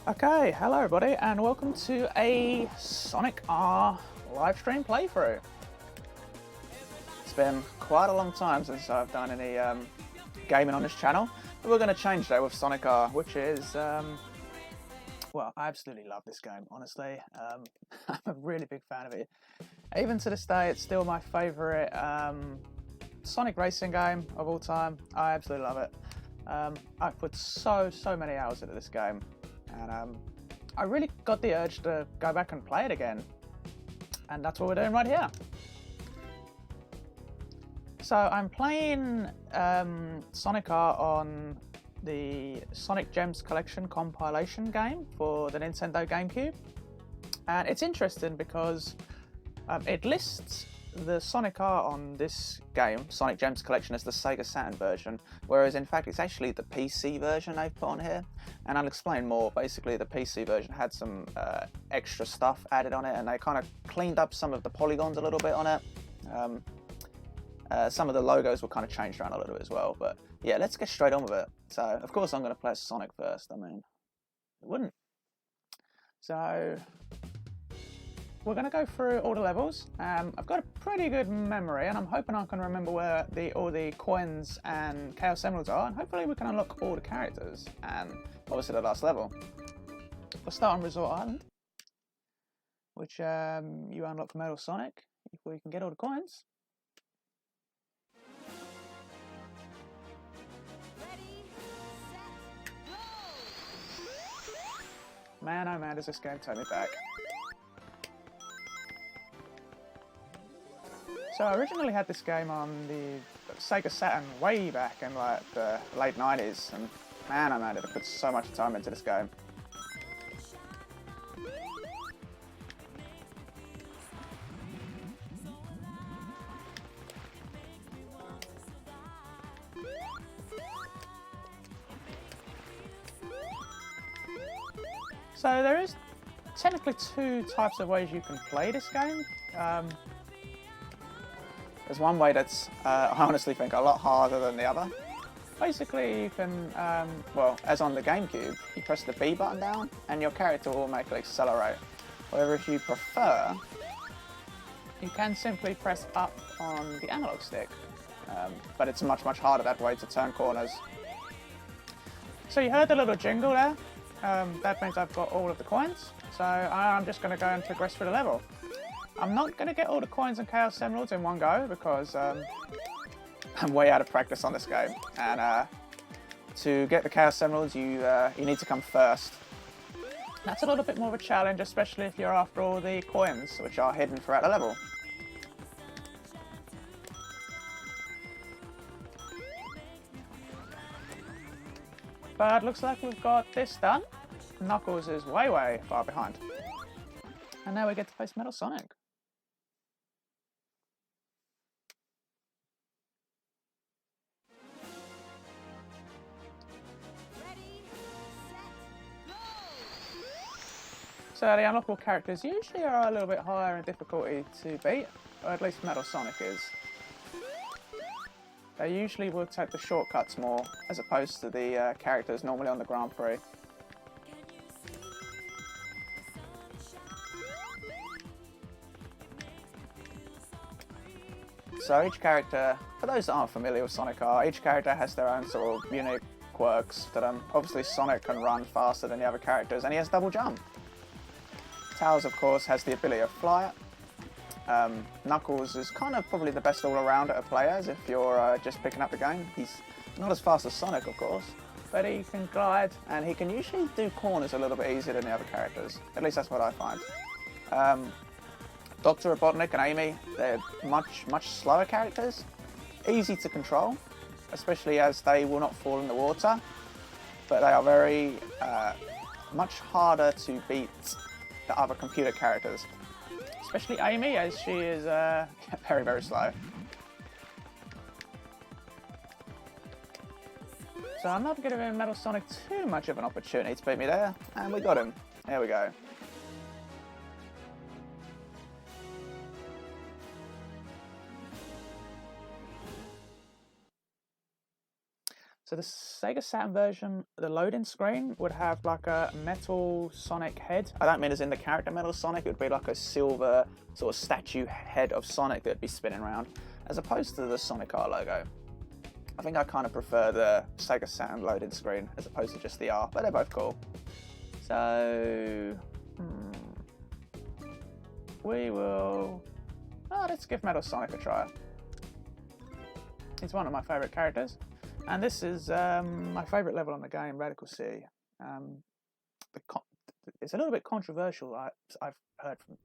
Okay, hello everybody and welcome to a SonicR live stream playthrough. It's been quite a long time since I've done any gaming on this channel, but we're going to change that with SonicR, which is, well, I absolutely love this game, honestly. I'm a really big fan of it. Even to this day, it's still my favourite Sonic Racing game of all time. I absolutely love it. I've put so many hours into this game. And I really got the urge to go back and play it again. And that's what we're doing right here. So I'm playing SonicR on the Sonic Gems Collection compilation game for the Nintendo GameCube. And it's interesting because it lists the SonicR on this game, Sonic Gems Collection, as the Sega Saturn version, whereas in fact it's actually the PC version they've put on here, and I'll explain more. Basically, the PC version had some extra stuff added on it, and they kind of cleaned up some of the polygons a little bit on it. Some of the logos were kind of changed around a little bit as well, but yeah, let's get straight on with it. So, of course, I'm going to play as Sonic first. I mean, it wouldn't. So we're going to go through all the levels. I've got a pretty good memory, and I'm hoping I can remember where all the coins and Chaos Emeralds are, and hopefully we can unlock all the characters, and obviously the last level. We'll start on Resort Island, which you unlock Metal Sonic before you can get all the coins. Man, oh man, does this game take me back. So I originally had this game on the Sega Saturn way back in like the late 90s, and man oh man, did I put so much time into this game. So there is technically two types of ways you can play this game. There's one way that's, I honestly think, a lot harder than the other. Basically, you can, well, as on the GameCube, you press the B button down and your character will automatically accelerate. However, if you prefer, you can simply press up on the analog stick. But it's much harder that way to turn corners. So you heard the little jingle there. That means I've got all of the coins. So I'm just going to go and progress through the level. I'm not going to get all the coins and Chaos Emeralds in one go because I'm way out of practice on this game. And to get the Chaos Emeralds, you need to come first. That's a little bit more of a challenge, especially if you're after all the coins, which are hidden throughout the level. But looks like we've got this done. Knuckles is way far behind. And now we get to face Metal Sonic. So the unlockable characters usually are a little bit higher in difficulty to beat, or at least Metal Sonic is. They usually will take the shortcuts more, as opposed to the characters normally on the Grand Prix. So each character, for those that aren't familiar with SonicR, each character has their own sort of unique quirks. That obviously Sonic can run faster than the other characters, and he has double jump. Tails, of course, has the ability of fly it. Knuckles is kind of probably the best all-around at players if you're just picking up the game. He's not as fast as Sonic, of course, but he can glide, and he can usually do corners a little bit easier than the other characters. At least that's what I find. Dr. Robotnik and Amy, they're much slower characters. Easy to control, especially as they will not fall in the water, but they are very much harder to beat the other computer characters, especially Amy, as she is very slow. So I'm not giving Metal Sonic too much of an opportunity to beat me there, and we got him. There we go. So the Sega Saturn version, the loading screen would have like a metal Sonic head. I don't mean as in the character Metal Sonic, it would be like a silver sort of statue head of Sonic that would be spinning around, as opposed to the SonicR logo. I think I kind of prefer the Sega Saturn loading screen as opposed to just the R, but they're both cool. So, we will, let's give Metal Sonic a try. He's one of my favourite characters. And this is my favourite level on the game, Reticle C. It's a little bit controversial, I've heard from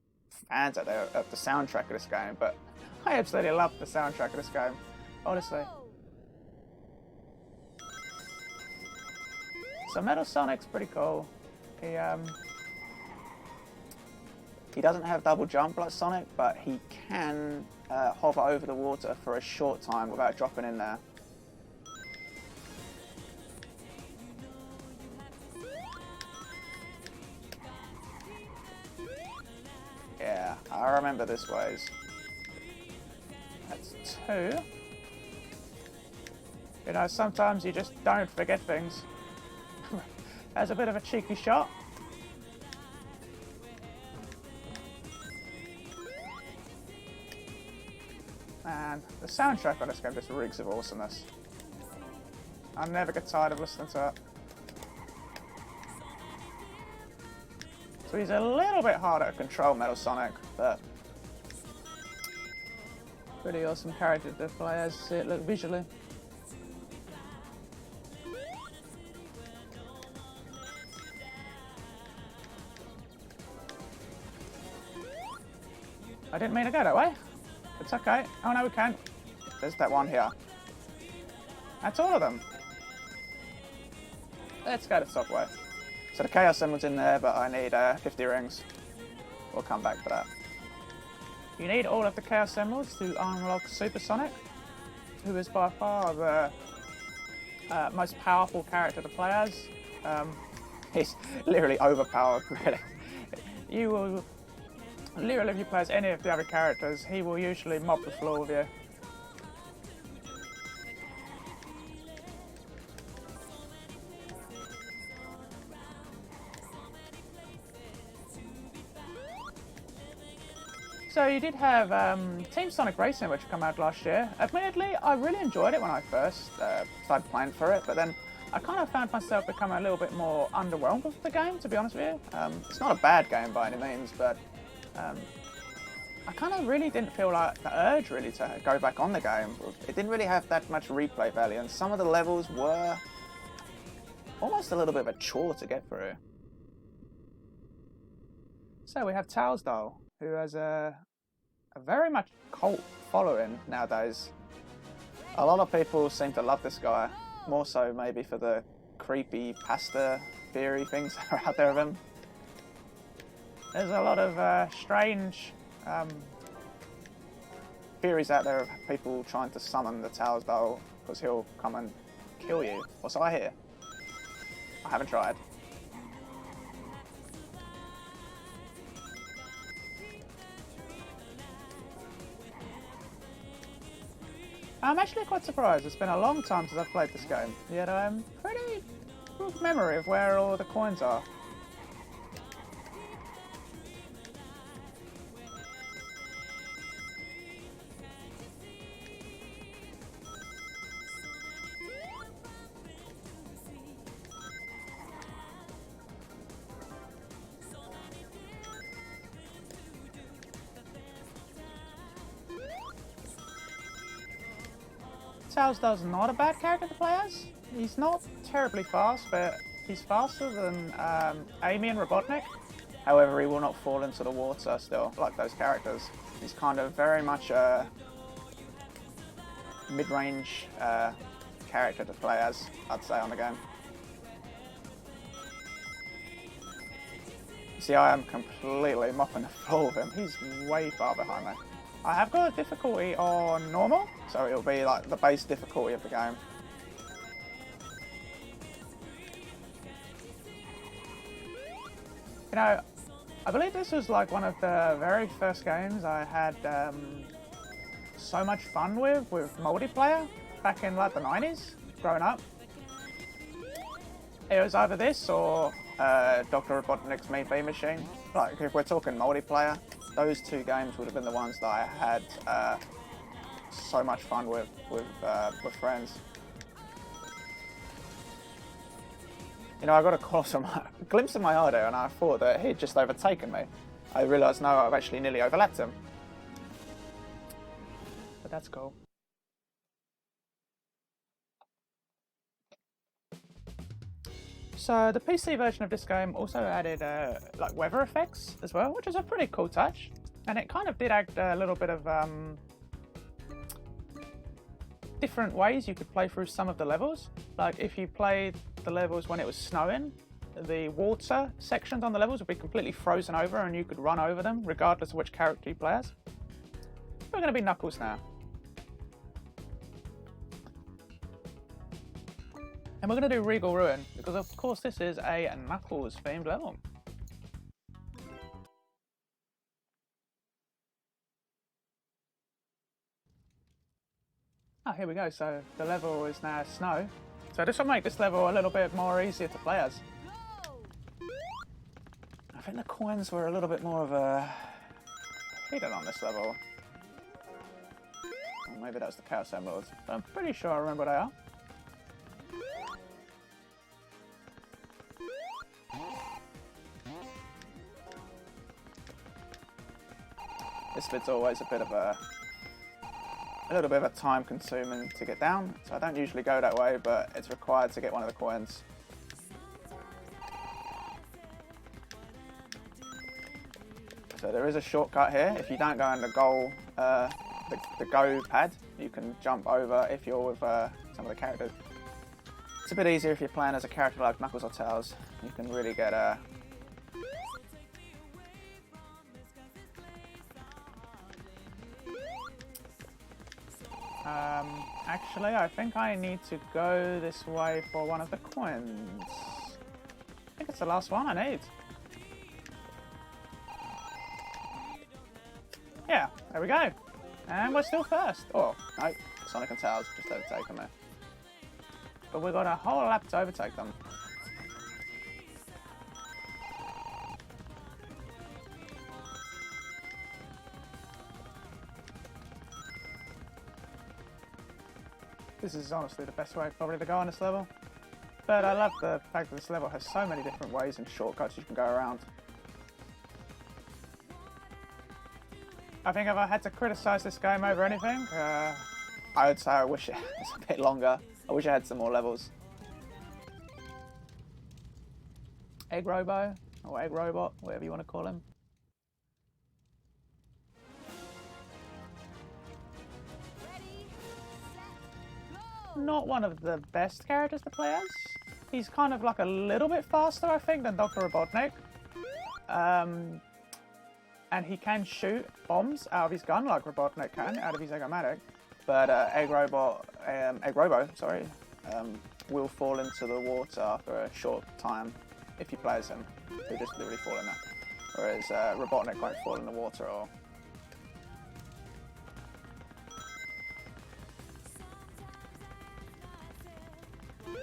fans out there of the soundtrack of this game, but I absolutely love the soundtrack of this game, honestly. So Metal Sonic's pretty cool. He doesn't have double jump like Sonic, but he can hover over the water for a short time without dropping in there. Yeah, I remember this ways. That's 2. You know, sometimes you just don't forget things. That's a bit of a cheeky shot. And the soundtrack on this game just reeks of awesomeness. I never get tired of listening to it. So he's a little bit harder to control, Metal Sonic, but pretty awesome character to play as, see it look visually. I didn't mean to go that way. It's okay. Oh no, we can't. There's that one here. That's all of them. Let's go the top way. So the Chaos Emerald's in there, but I need 50 rings. We'll come back for that. You need all of the Chaos Emeralds to unlock Supersonic, who is by far the most powerful character to play as. He's literally overpowered, really. You will, literally if you play as any of the other characters, he will usually mop the floor with you. So you did have Team Sonic Racing, which came out last year. Admittedly, I really enjoyed it when I first started playing for it, but then I kind of found myself becoming a little bit more underwhelmed with the game, to be honest with you. It's not a bad game by any means, but I kind of really didn't feel like the urge really to go back on the game. It didn't really have that much replay value, and some of the levels were almost a little bit of a chore to get through. So we have Talsdale, who has a very much cult following nowadays. A lot of people seem to love this guy, more so maybe for the creepy pasta theory things that are out there of him. There's a lot of strange theories out there of people trying to summon the Talsdale because he'll come and kill you, or so I hear. I haven't tried. I'm actually quite surprised. It's been a long time since I've played this game, yet I'm pretty good memory of where all the coins are. Talsdale's not a bad character to play as. He's not terribly fast, but he's faster than Amy and Robotnik. However, he will not fall into the water still, like those characters. He's kind of very much a mid-range character to play as, I'd say, on the game. See, I am completely mopping the floor with him. He's way far behind me. I have got a difficulty on normal, so it'll be like the base difficulty of the game. You know, I believe this was like one of the very first games I had so much fun with multiplayer back in like the 90s, growing up. it was either this or Dr. Robotnik's Mean Bean Machine. Like, if we're talking multiplayer, those two games would have been the ones that I had so much fun with friends. You know, I got a glimpse of my eye there, and I thought that he'd just overtaken me. I realised, no, I've actually nearly overlapped him. But that's cool. So the PC version of this game also added like weather effects as well, which is a pretty cool touch. And it kind of did add a little bit of different ways you could play through some of the levels. Like if you played the levels when it was snowing, the water sections on the levels would be completely frozen over and you could run over them regardless of which character you play as. We're going to be Knuckles now. And we're going to do Regal Ruin, because of course this is a Knuckles themed level. Oh, here we go, so the level is now snow. So this will make this level a little bit more easier to play as. I think the coins were a little bit more of a hidden on this level. Or maybe that was the Chaos Emeralds, but I'm pretty sure I remember what they are. This bit's always a little bit of a time consuming to get down, so I don't usually go that way, but it's required to get one of the coins. So there is a shortcut here. If you don't go in the goal, the go pad, you can jump over if you're with some of the characters. It's a bit easier if you're playing as a character like Knuckles or Tails. You can really get actually, I think I need to go this way for one of the coins. I think it's the last one I need. Yeah, there we go. And we're still first. Oh, no, Sonic and Tails just overtaken me. But we've got a whole lap to overtake them. This is honestly the best way probably to go on this level. But I love the fact that this level has so many different ways and shortcuts you can go around. I think if I had to criticise this game over anything, I would say I wish it was a bit longer. I wish I had some more levels. Egg Robo, or Egg Robot, whatever you want to call him. Not one of the best characters to play as. He's kind of like a little bit faster, I think, than Dr. Robotnik. And he can shoot bombs out of his gun like Robotnik can, out of his Egg-O-Matic. But Egg Robo, will fall into the water after a short time if you play as him. He'll just literally fall in there. Whereas Robotnik won't fall in the water at all.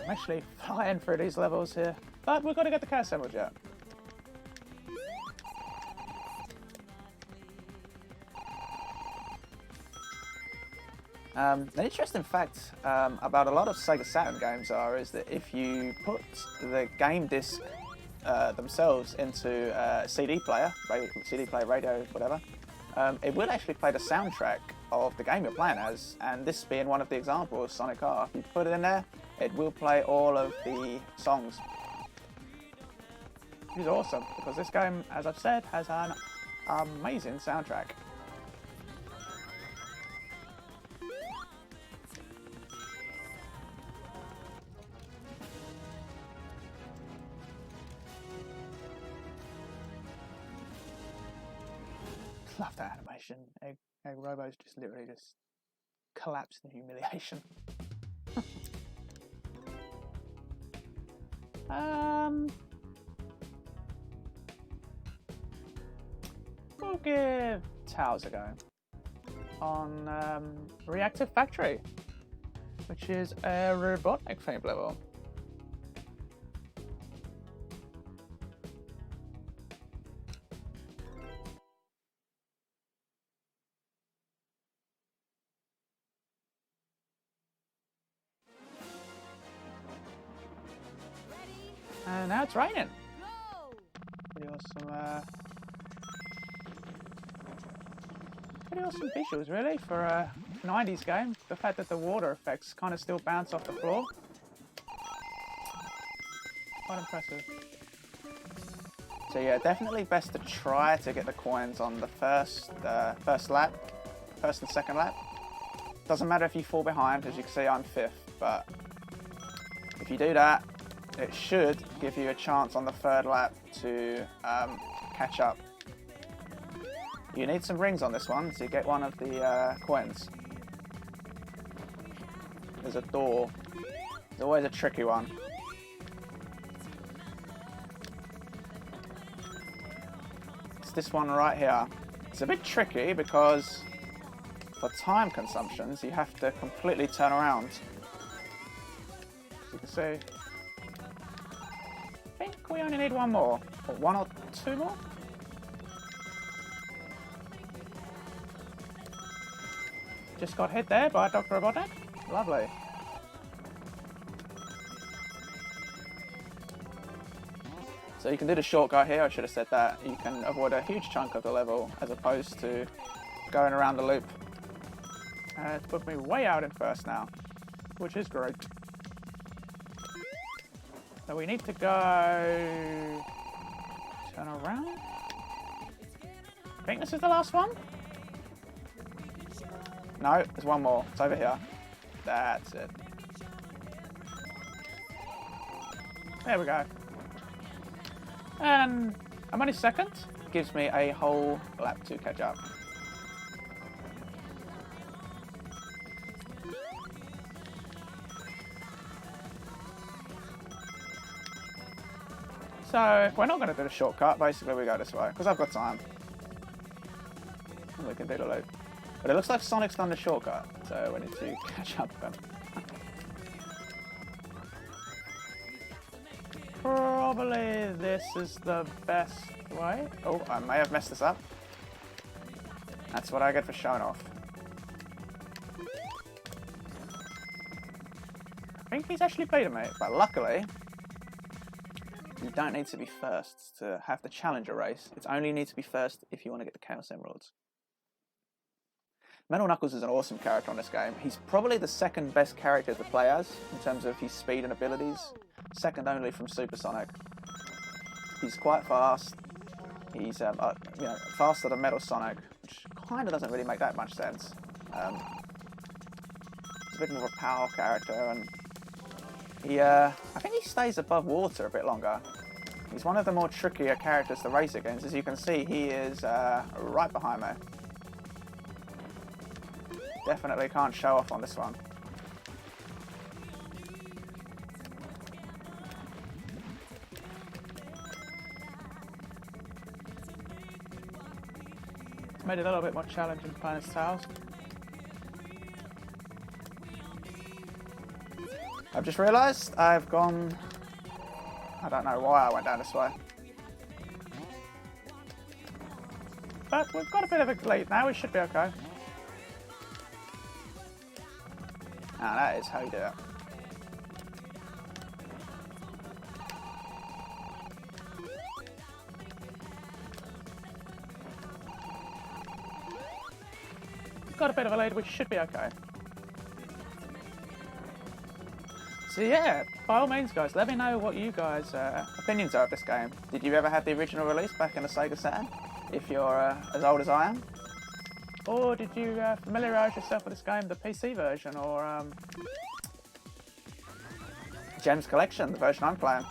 I'm actually flying through these levels here, but we've got to get the Chaos Emerald yet. An interesting fact about a lot of Sega Saturn games is that if you put the game disc themselves into a CD player, radio, whatever, it will actually play the soundtrack of the game you're playing as, and this being one of the examples, SonicR. If you put it in there, it will play all of the songs. Which is awesome, because this game, as I've said, has an amazing soundtrack. Love that animation. Egg Robo's just literally just collapsed in humiliation. We'll give Tails a go on Reactor Factory, which is a Robotnik themed level. And now it's raining. Pretty awesome visuals, really, for a 90s game. The fact that the water effects kind of still bounce off the floor. Quite impressive. So yeah, definitely best to try to get the coins on the first lap, first and second lap. Doesn't matter if you fall behind, as you can see I'm 5th, but if you do that, it should give you a chance on the 3rd lap to catch up. You need some rings on this one to get one of the coins. There's a door. There's always a tricky one. It's this one right here. It's a bit tricky because for time consumptions, you have to completely turn around. As you can see, I think we only need one more, or 1 or 2 more. Just got hit there by Dr. Robotnik. Lovely. So you can do the shortcut here, I should have said that. You can avoid a huge chunk of the level as opposed to going around the loop. It's put me way out in 1st now, which is great. So we need to go... turn around? I think this is the last one? No, there's one more. It's over here. That's it. There we go. And I'm only 2nd. Gives me a whole lap to catch up. So if we're not going to do the shortcut, basically we go this way, because I've got time. And we can do the loop. But it looks like Sonic's done the shortcut, so we need to catch up with him. Probably this is the best way. Oh, I may have messed this up. That's what I get for showing off. I think he's actually beaten me, but luckily, you don't need to be 1st to have the Challenger race. It only needs to be 1st if you want to get the Chaos Emeralds. Metal Knuckles is an awesome character on this game. He's probably the 2nd best character to play as in terms of his speed and abilities, 2nd only from Supersonic. He's quite fast. He's faster than Metal Sonic, which kind of doesn't really make that much sense. He's a bit more of a power character, and I think he stays above water a bit longer. He's one of the more trickier characters to race against. As you can see, he is right behind me. Definitely can't show off on this one. It's made it a little bit more challenging playing as Tails. I've just realised I've gone... I don't know why I went down this way. But we've got a bit of a lead now, we should be okay. Ah, that is how you do it. Got a bit of a lead, we should be okay. So yeah, by all means guys, let me know what you guys' opinions are of this game. Did you ever have the original release back in the Sega Saturn? If you're as old as I am? Or did you familiarise yourself with this game, the PC version, or Gems Collection, the version I'm playing?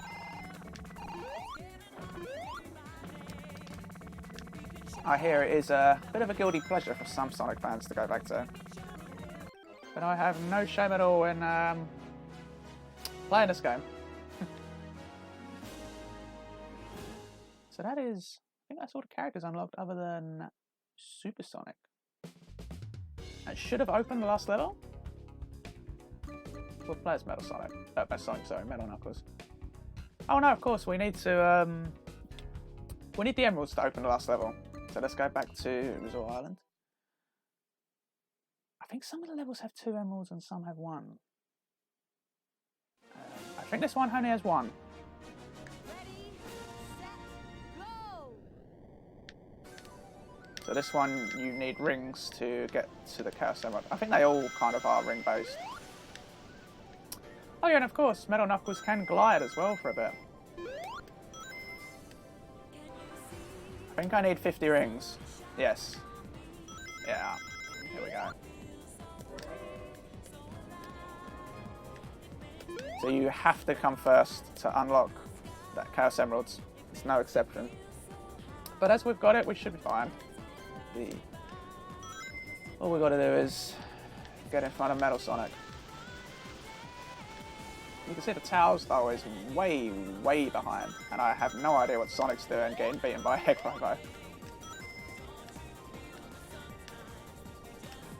I hear it is a bit of a guilty pleasure for some Sonic fans to go back to. But I have no shame at all in playing this game. So that is, I think that's all the characters unlocked other than Supersonic. It should have opened the last level. We'll play as Metal Sonic. Sonic, sorry, Metal Knuckles. Oh no, of course, we need to, we need the emeralds to open the last level. So let's go back to Resort Island. I think some of the levels have 2 emeralds and some have 1. I think this one only has 1. So this one, you need rings to get to the Chaos Emerald. I think they all kind of are ring-based. Oh yeah, and of course, Metal Knuckles can glide as well for a bit. I think I need 50 rings. Yes. Yeah. Here we go. So you have to come first to unlock that Chaos Emeralds. It's no exception. But as we've got it, we should be fine. All we've got to do is get in front of Metal Sonic. You can see the Tails though is way, way behind, and I have no idea what Sonic's doing getting beaten by a Heck Robo.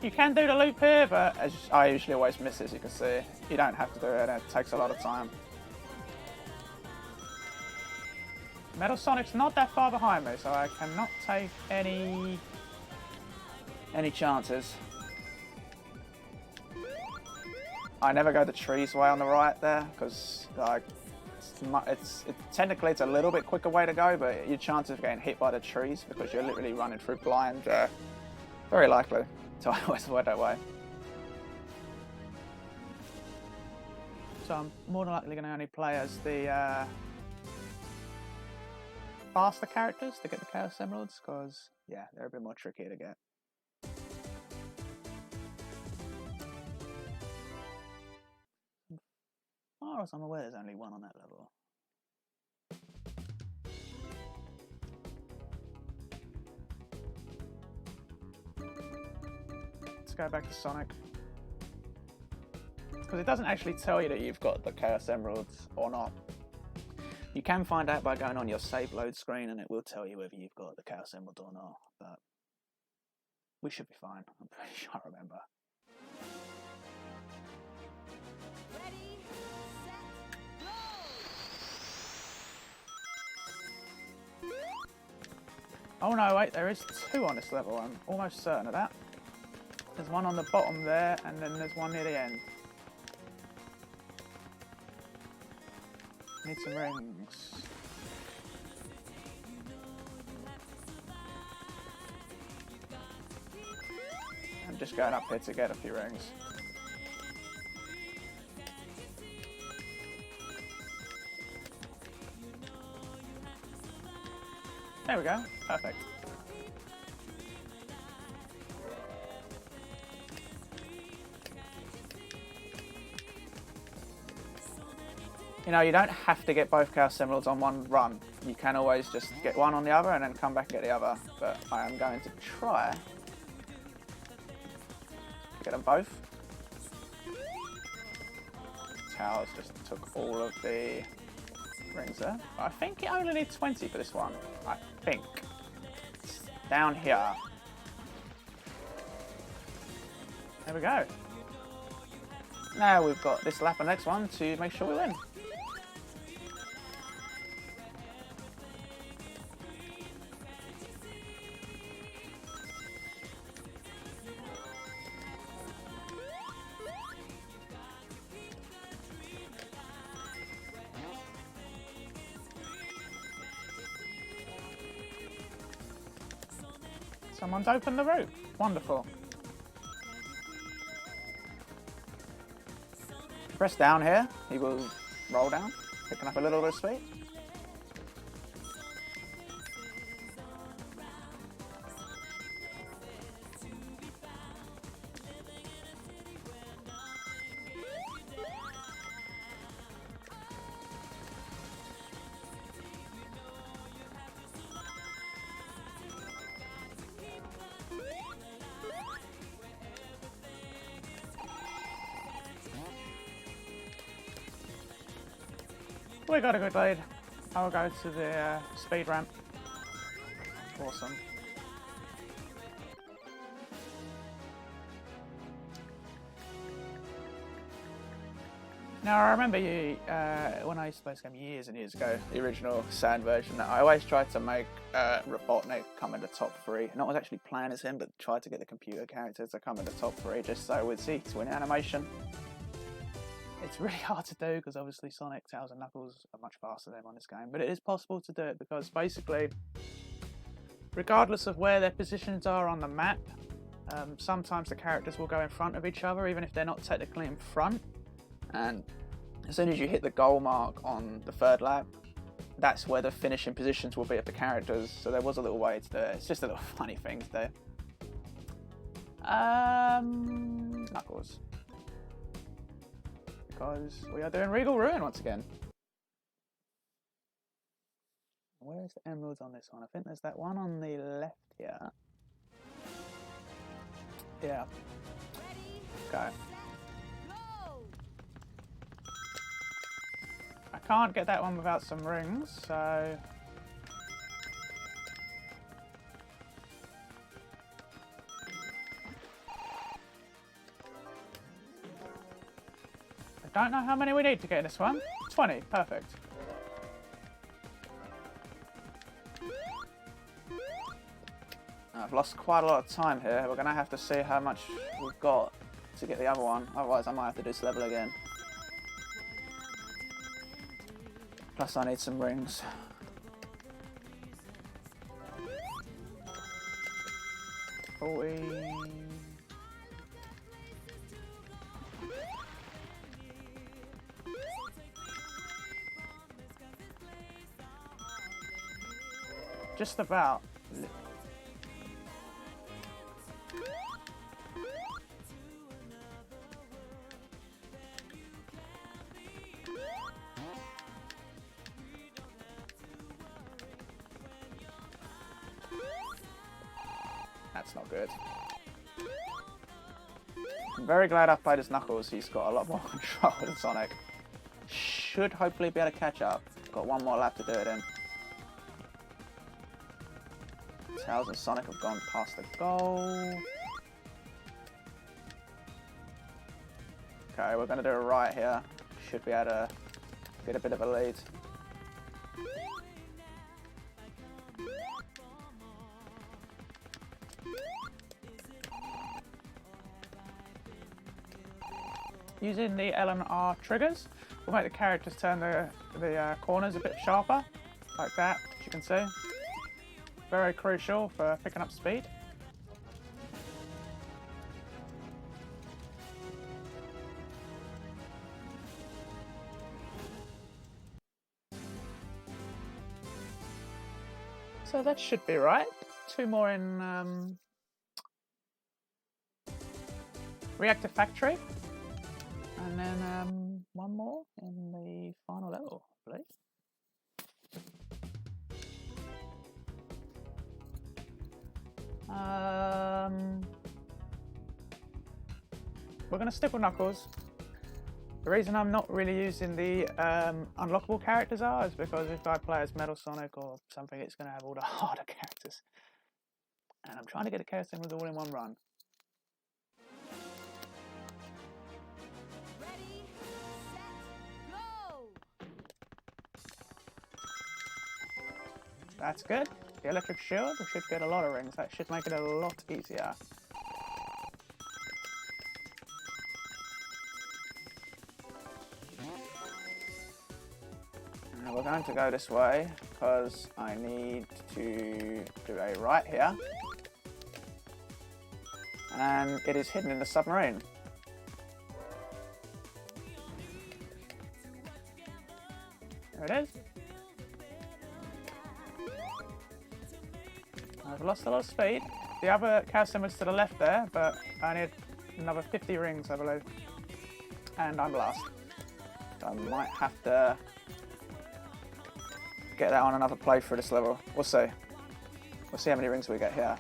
You can do the loop here, but as I usually always miss, as you can see. You don't have to do it, and it takes a lot of time. Metal Sonic's not that far behind me, so I cannot take any chances. I never go the trees way on the right there, because like technically it's a little bit quicker way to go, but your chances of getting hit by the trees because you're literally running through blind, very likely. So I always avoid that way. So I'm more than likely going to only play as the faster characters to get the Chaos Emeralds, because yeah, they're a bit more tricky to get. As far as I'm aware, there's only one on that level. Let's go back to Sonic. Because it doesn't actually tell you that you've got the Chaos Emeralds or not. You can find out by going on your save load screen, and it will tell you whether you've got the Chaos Emerald or not, but we should be fine. I'm pretty sure I remember. Ready, set, go! Oh no, wait, there is 2 on this level. I'm almost certain of that. There's one on the bottom there, and then there's one near the end. Need some rings. I'm just going up here to get a few rings. There we go. Perfect. You know, you don't have to get both Chaos Emeralds on one run. You can always just get one on the other and then come back and get the other. But I am going to try to get them both. Tails just took all of the rings there. I think you only need 20 for this one. I think. It's down here. There we go. Now we've got this lap and next one to make sure we win. Someone's opened the route. Wonderful. Press down here, he will roll down, picking up a little bit of speed. We got a good lead. I'll go to the speed ramp. Awesome. Now I remember you when I used to play this game years and years ago, the original sand version. I always tried to make Robotnik come in the top 3. Not was actually playing as him, but tried to get the computer characters to come in the top 3, just so we'd see twin animation. It's really hard to do because obviously Sonic, Tails and Knuckles are much faster than him on this game, but it is possible to do it because basically regardless of where their positions are on the map, sometimes the characters will go in front of each other, even if they're not technically in front. And as soon as you hit the goal mark on the third lap, that's where the finishing positions will be of the characters. So there was a little way to do it. It's just a little funny thing to do. Knuckles. Because we are doing Regal Ruin once again. Where's the emeralds on this one? I think there's that one on the left here. Yeah. Okay. I can't get that one without some rings, so... I don't know how many we need to get in this one. 20, perfect. I've lost quite a lot of time here. We're going to have to see how much we've got to get the other one. Otherwise I might have to do this level again. Plus I need some rings. Just about. That's not good. I'm very glad I've played as Knuckles. He's got a lot more control than Sonic. Should hopefully be able to catch up. Got one more lap to do it in. Tails and Sonic have gone past the goal. Okay, we're going to do it right here. Should be able to get a bit of a lead. Using the L and R triggers will make the characters turn the corners a bit sharper, like that, as you can see. Very crucial for picking up speed. So that should be right. 2 more in Reactor Factory. And then 1 more in the final level, I believe. We're going to stick with Knuckles. The reason I'm not really using the unlockable characters is because if I play as Metal Sonic or something, it's going to have all the harder characters. And I'm trying to get the characters in with all in one run. Ready, set, go! That's good. The electric shield, we should get a lot of rings. That should make it a lot easier. Now we're going to go this way because I need to do a right here. And it is hidden in the submarine. There it is. I've lost a lot of speed. The other casting was to the left there, but I need another 50 rings, I believe. And I'm last. So I might have to get that on another playthrough this level. We'll see. We'll see how many rings we get here.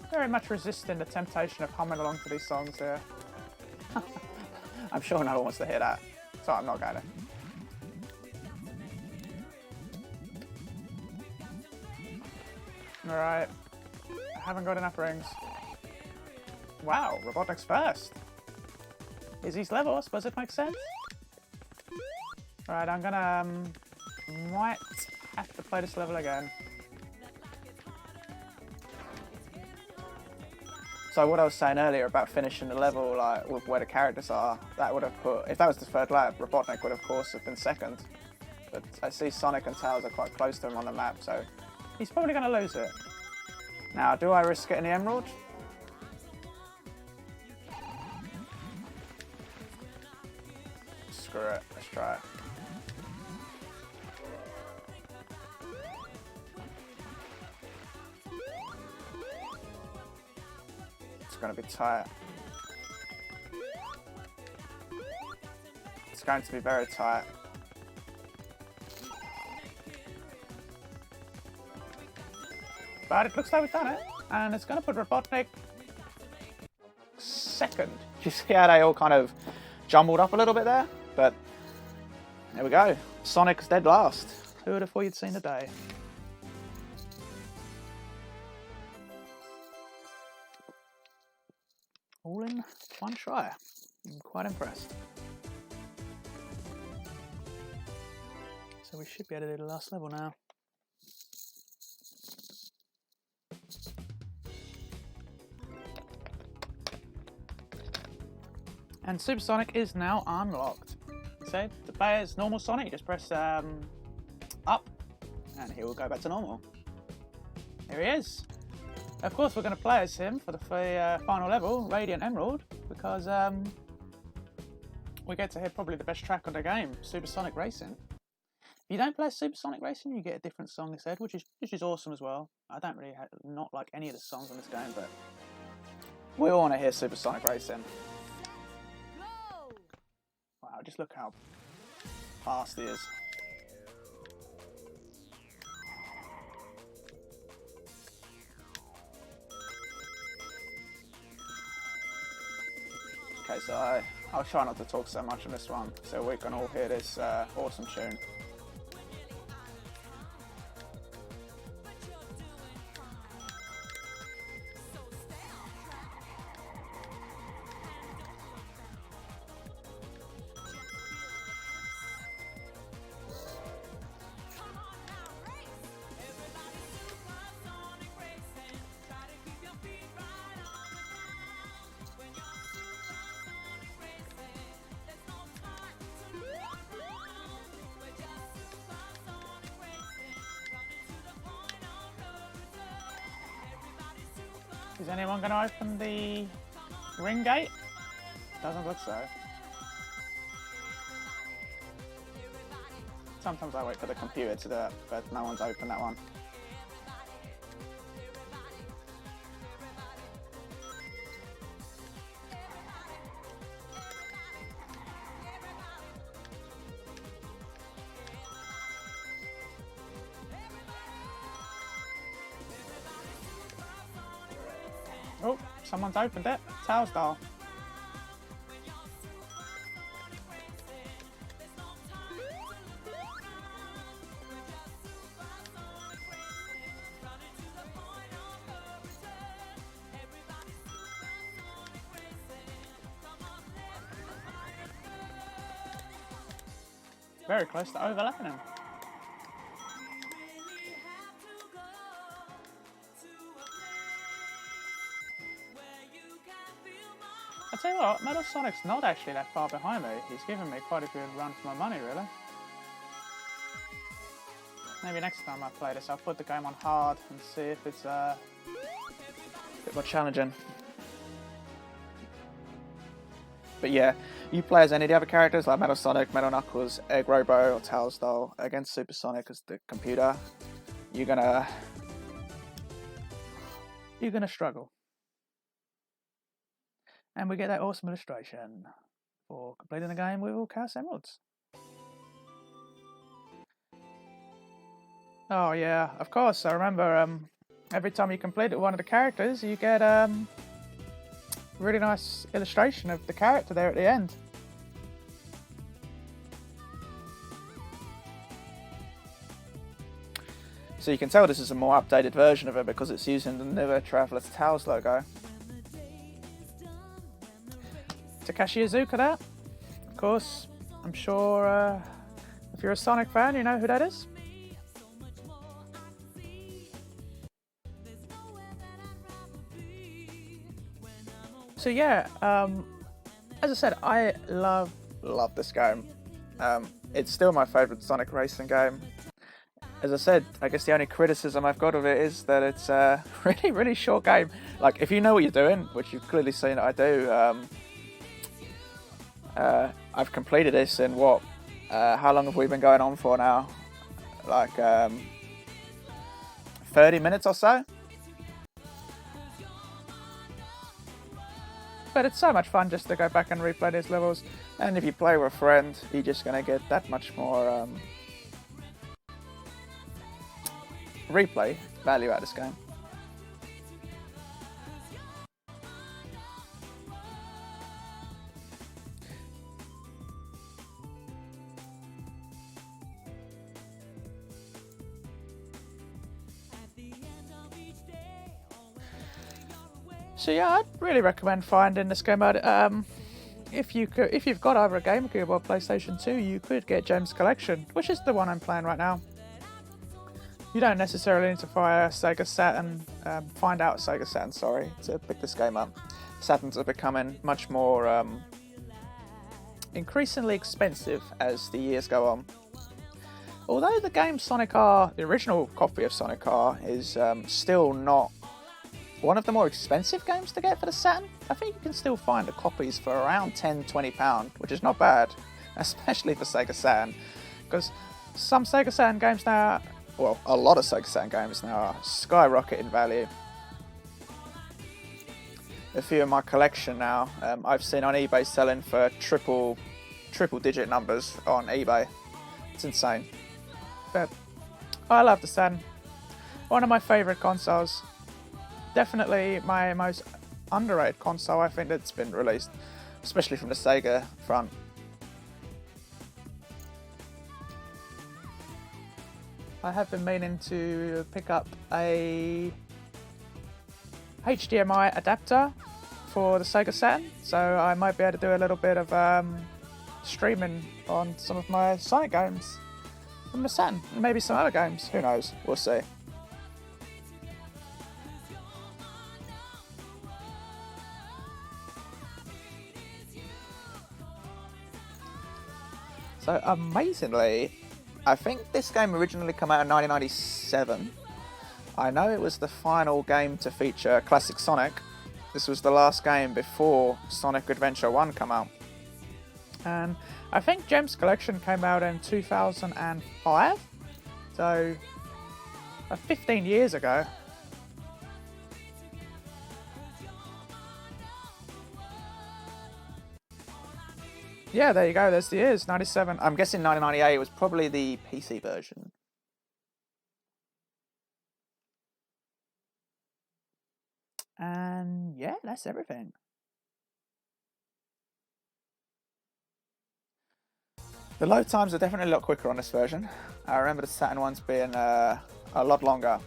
Very much resisting the temptation of humming along to these songs here. I'm sure no one wants to hear that, so I'm not going to. Alright, I haven't got enough rings. Wow, Robotnik's first. Izzy's level, I suppose it makes sense. Alright, I'm gonna might have to play this level again. So what I was saying earlier about finishing the level like with where the characters are, that would have put, if that was the third lap, Robotnik would of course have been second. But I see Sonic and Tails are quite close to him on the map, so he's probably going to lose it. Now, do I risk getting the emerald? Screw it, let's try it. It's going to be tight. It's going to be very tight. But it looks like we've done it, and it's going to put Robotnik second. You see how they all kind of jumbled up a little bit there? But there we go. Sonic's dead last. Who would have thought you'd seen the day? All in one try. I'm quite impressed. So we should be able to do the last level now. And Supersonic is now unlocked. So to play as normal Sonic, you just press up, and he will go back to normal. Here he is. Of course, we're going to play as him for the final level, Radiant Emerald, because we get to hear probably the best track on the game, Supersonic Racing. If you don't play Supersonic Racing, you get a different song instead, which is awesome as well. I don't really not like any of the songs on this game, but we all want to hear Supersonic Racing. Wow, just look how fast he is. Okay, so I'll try not to talk so much on this one, so we can all hear this awesome tune. Is anyone going to open the ring gate? Doesn't look so. Sometimes I wait for the computer to do it, but no one's opened that one. Oh, someone's opened it. Tails doll. Very close to overlapping him. I tell you what, Metal Sonic's not actually that far behind me. He's given me quite a good run for my money, really. Maybe next time I play this, I'll put the game on hard and see if it's a bit more challenging. But yeah, you play as any of the other characters like Metal Sonic, Metal Knuckles, Egg Robo, or Tails Doll against Supersonic as the computer, you're gonna struggle. And we get that awesome illustration for completing the game with all Chaos Emeralds. Oh yeah, of course. I remember every time you complete one of the characters, you get really nice illustration of the character there at the end. So you can tell this is a more updated version of it because it's using the newer Traveler's Tales logo. Takashi Iizuka there. Of course, I'm sure if you're a Sonic fan, you know who that is. So yeah, as I said, I love this game. It's still my favourite Sonic Racing game. As I said, I guess the only criticism I've got of it is that it's a really short game. Like, if you know what you're doing, which you've clearly seen that I do, I've completed this in what? How long have we been going on for now? Like 30 minutes or so? But it's so much fun just to go back and replay these levels. And if you play with a friend, you're just going to get that much more replay value out of this game. So yeah, I'd really recommend finding this game out. If you've got either a GameCube or PlayStation 2, you could get Gems Collection, which is the one I'm playing right now. You don't necessarily need to fire Sega Saturn, find out Sega Saturn, sorry, to pick this game up. Saturns are becoming much more increasingly expensive as the years go on. Although the game SonicR, the original copy of SonicR, is still not one of the more expensive games to get for the Saturn, I think you can still find the copies for around £10–20, which is not bad, especially for Sega Saturn, because some Sega Saturn games now, well, a lot of Sega Saturn games now are skyrocketing in value. A few in my collection now, I've seen on eBay selling for triple digit numbers on eBay. It's insane. But I love the Saturn. One of my favourite consoles. Definitely my most underrated console, I think, that's been released, especially from the Sega front. I have been meaning to pick up a HDMI adapter for the Sega Saturn, so I might be able to do a little bit of streaming on some of my Sonic games from the Saturn, and maybe some other games, who knows, we'll see. So amazingly, I think this game originally came out in 1997. I know it was the final game to feature Classic Sonic. This was the last game before Sonic Adventure 1 came out. And I think Gems Collection came out in 2005. So 15 years ago. Yeah, there you go, there's the years, 97. I'm guessing 1998 was probably the PC version. And yeah, that's everything. The load times are definitely a lot quicker on this version. I remember the Saturn ones being a lot longer.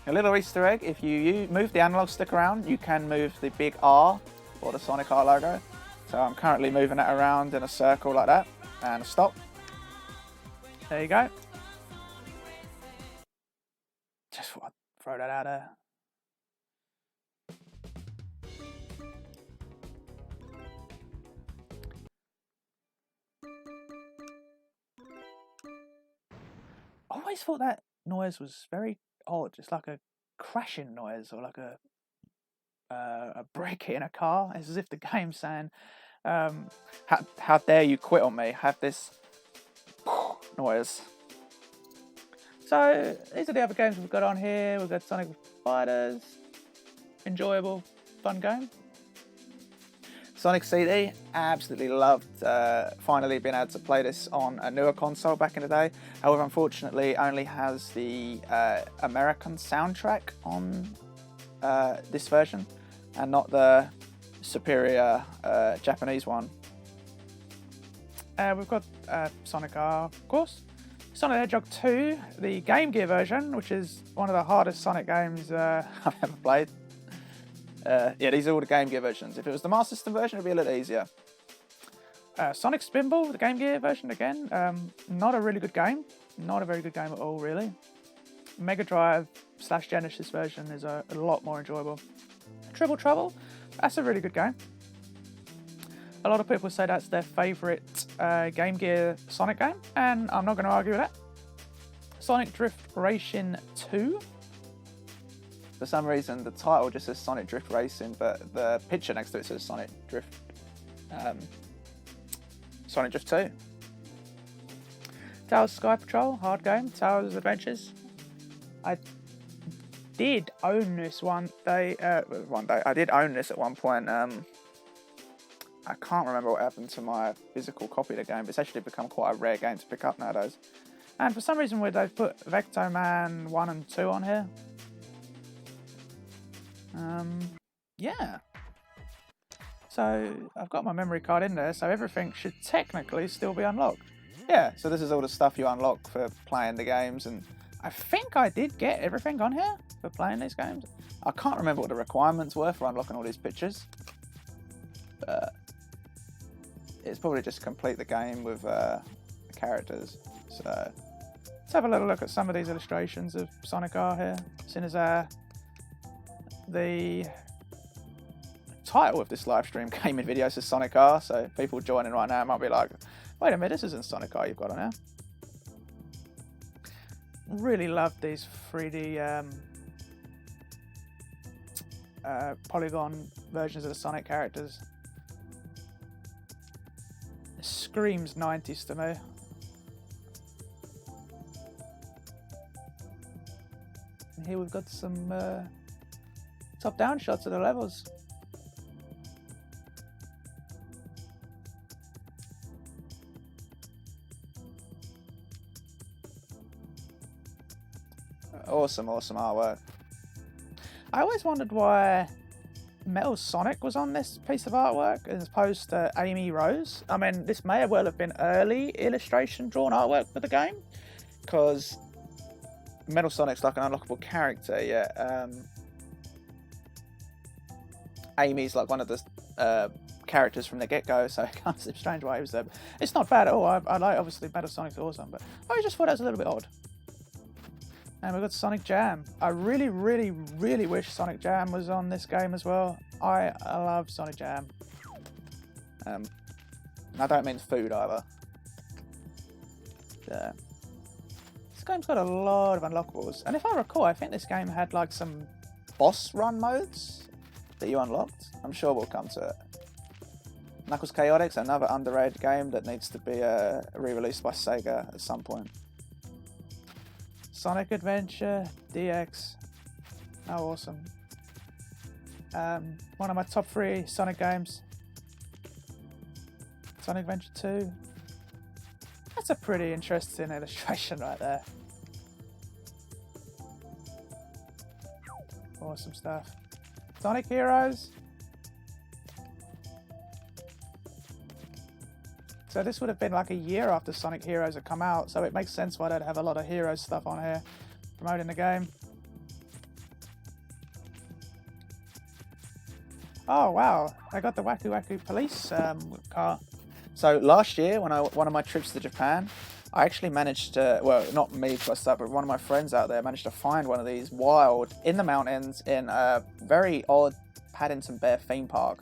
A little Easter egg, if you move the analog stick around, you can move the big R, or the SonicR logo. So I'm currently moving it around in a circle like that, and a stop. There you go. Just thought I'd throw that out there. I always thought that noise was very odd. It's like a crashing noise, or like a brake hitting a car. It's as if the game's saying, how dare you quit on me, have this noise. So these are the other games we've got on here. We've got Sonic Fighters, enjoyable, fun game. Sonic CD, absolutely loved finally being able to play this on a newer console back in the day. However, unfortunately, only has the American soundtrack on this version, and not the superior Japanese one. We've got SonicR, of course. Sonic the Hedgehog 2, the Game Gear version, which is one of the hardest Sonic games I've ever played. Yeah, these are all the Game Gear versions. If it was the Master System version, it'd be a little easier. Sonic Spinball, the Game Gear version again. Not a really good game. Not a very good game at all, really. Mega Drive / Genesis version is a lot more enjoyable. Triple Trouble, That's a really good game. A lot of people say that's their favourite Game Gear Sonic game, and I'm not going to argue with that. Sonic Drift Racing 2. For some reason, the title just says Sonic Drift Racing, but the picture next to it says Sonic Drift 2. Tales Sky Patrol, hard game. Tales Adventures. I did own this one day. I did own this at one point. I can't remember what happened to my physical copy of the game, but it's actually become quite a rare game to pick up nowadays. And for some reason, they've put Vecto Man 1 and 2 on here. Yeah. So I've got my memory card in there, so everything should technically still be unlocked. Yeah, so this is all the stuff you unlock for playing the games, and I think I did get everything on here for playing these games. I can't remember what the requirements were for unlocking all these pictures, but it's probably just complete the game with the characters. So let's have a little look at some of these illustrations of SonicR here. Seeing as the title of this live stream gaming video says SonicR, so people joining right now might be like, wait a minute, this isn't SonicR you've got on here. Really love these 3D polygon versions of the Sonic characters. It screams 90s to me. And here we've got some top-down shots of the levels. Awesome artwork. I always wondered why Metal Sonic was on this piece of artwork as opposed to Amy Rose. I mean, this may well have been early illustration drawn artwork for the game, because Metal Sonic's like an unlockable character, yeah. Amy's like one of the characters from the get-go, so it kind of seems strange why he was there. It's not bad at all. I like, obviously, Metal Sonic's awesome, but I just thought that was a little bit odd. And we've got Sonic Jam. I really wish Sonic Jam was on this game as well. I love Sonic Jam. And I don't mean food either. Yeah. This game's got a lot of unlockables. And if I recall, I think this game had like some boss run modes that you unlocked. I'm sure we'll come to it. Knuckles Chaotix, another underrated game that needs to be re-released by Sega at some point. Sonic Adventure DX. Oh, awesome. One of my top 3 Sonic games. Sonic Adventure 2. That's a pretty interesting illustration right there. Awesome stuff. Sonic Heroes. So this would have been like a year after Sonic Heroes had come out, so it makes sense why they'd have a lot of Heroes stuff on here promoting the game. Oh wow, I got the Waku Waku Police car. So last year, when one of my trips to Japan, I actually managed to, well, not me myself, but one of my friends out there managed to find one of these wild in the mountains in a very odd Paddington Bear theme park.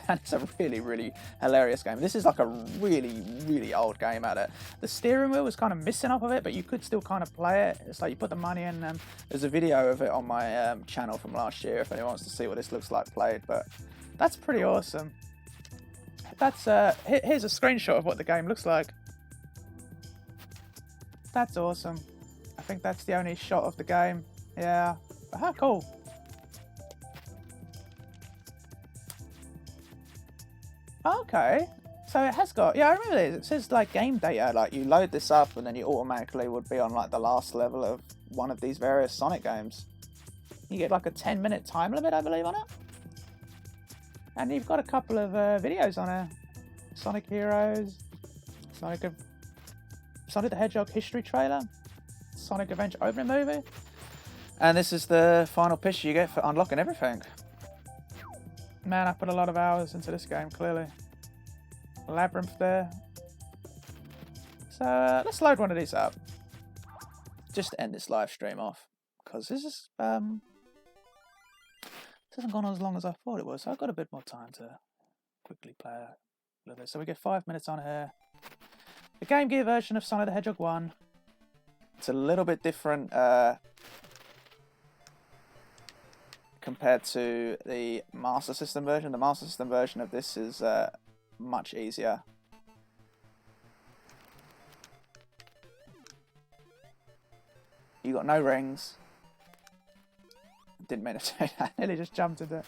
And it's a really hilarious game. This is like a really old game at it. The steering wheel was kind of missing off of it, but you could still kind of play it. It's like you put the money in. There's a video of it on my channel from last year if anyone wants to see what this looks like played. But that's pretty awesome. That's here's a screenshot of what the game looks like. That's awesome. I think that's the only shot of the game. Yeah. But how cool. Okay, so it has got, yeah, I remember this. It says like game data, like you load this up and then you automatically would be on like the last level of one of these various Sonic games. You get like a 10-minute time limit, I believe, on it. And you've got a couple of videos on it. Sonic Heroes, Sonic the Hedgehog history trailer, Sonic Adventure opening movie. And this is the final picture you get for unlocking everything. Man, I put a lot of hours into this game, clearly. Labyrinth there. So let's load one of these up. Just to end this live stream off. Because this is This hasn't gone as long as I thought it was, so I've got a bit more time to quickly play a little bit. So we get 5 minutes on here. The Game Gear version of Sonic the Hedgehog 1. It's a little bit different compared to the Master System version. The Master System version of this is much easier. You got no rings. Didn't mean to do that. Nearly just jumped into it.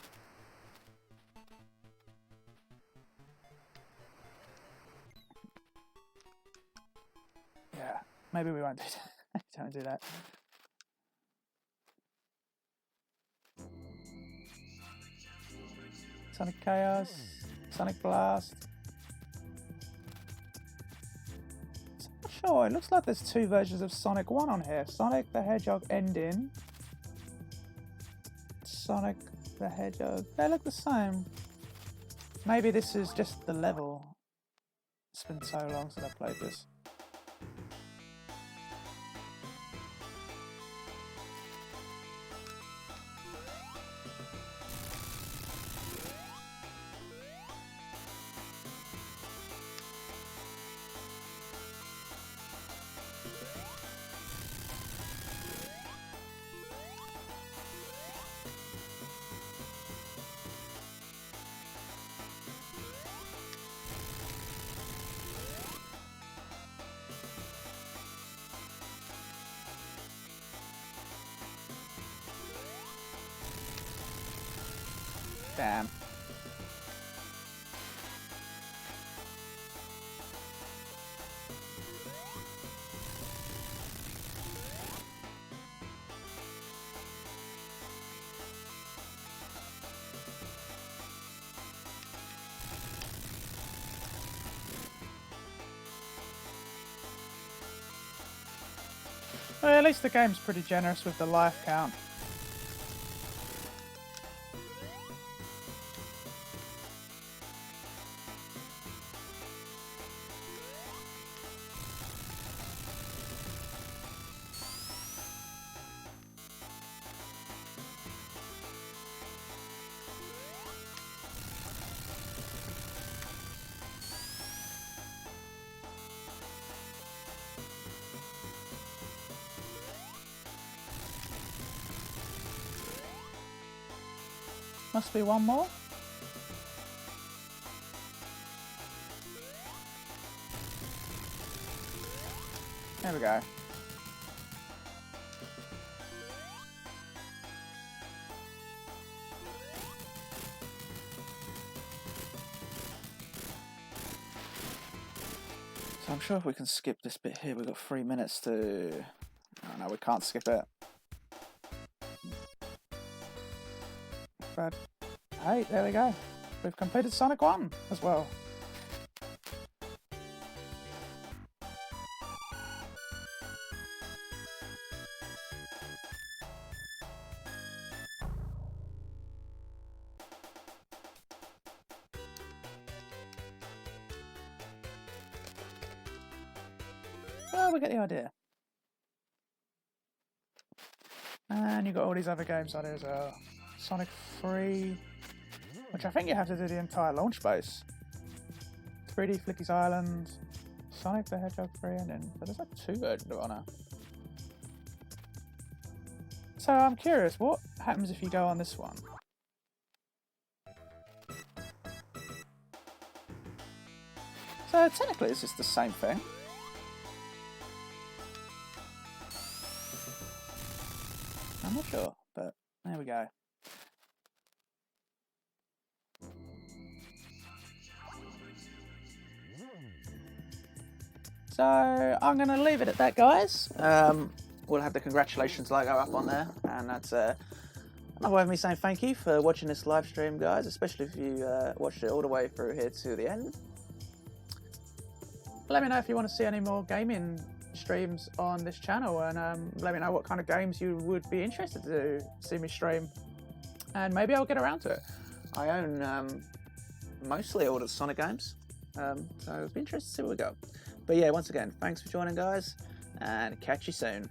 Yeah, maybe we won't do that. Don't do that. Sonic Chaos, Sonic Blast. I'm not sure. It looks like there's two versions of Sonic 1 on here. Sonic the Hedgehog Ending. Sonic the Hedgehog. They look the same. Maybe this is just the level. It's been so long since I played this. Damn. Well, at least the game's pretty generous with the life count. Must be one more. There we go. So I'm sure if we can skip this bit here, we've got 3 minutes to... Oh no, we can't skip it. But hey, there we go. We've completed Sonic 1 as well. Well, we get the idea. And you've got all these other games on here as well. Sonic 3, which I think you have to do the entire launch base. 3D Flicky's Island, Sonic the Hedgehog 3, and then but there's like 2 versions of Honor. So I'm curious, what happens if you go on this one? So technically it's just the same thing. I'm not sure, but there we go. So I'm going to leave it at that, guys. We'll have the congratulations logo up on there, and that's another way of me saying thank you for watching this live stream, guys, especially if you watched it all the way through here to the end. Let me know if you want to see any more gaming streams on this channel, and let me know what kind of games you would be interested to see me stream, and maybe I'll get around to it. I own mostly all the Sonic games, so it'd be interesting to see where we go. But yeah, once again, thanks for joining, guys, and catch you soon.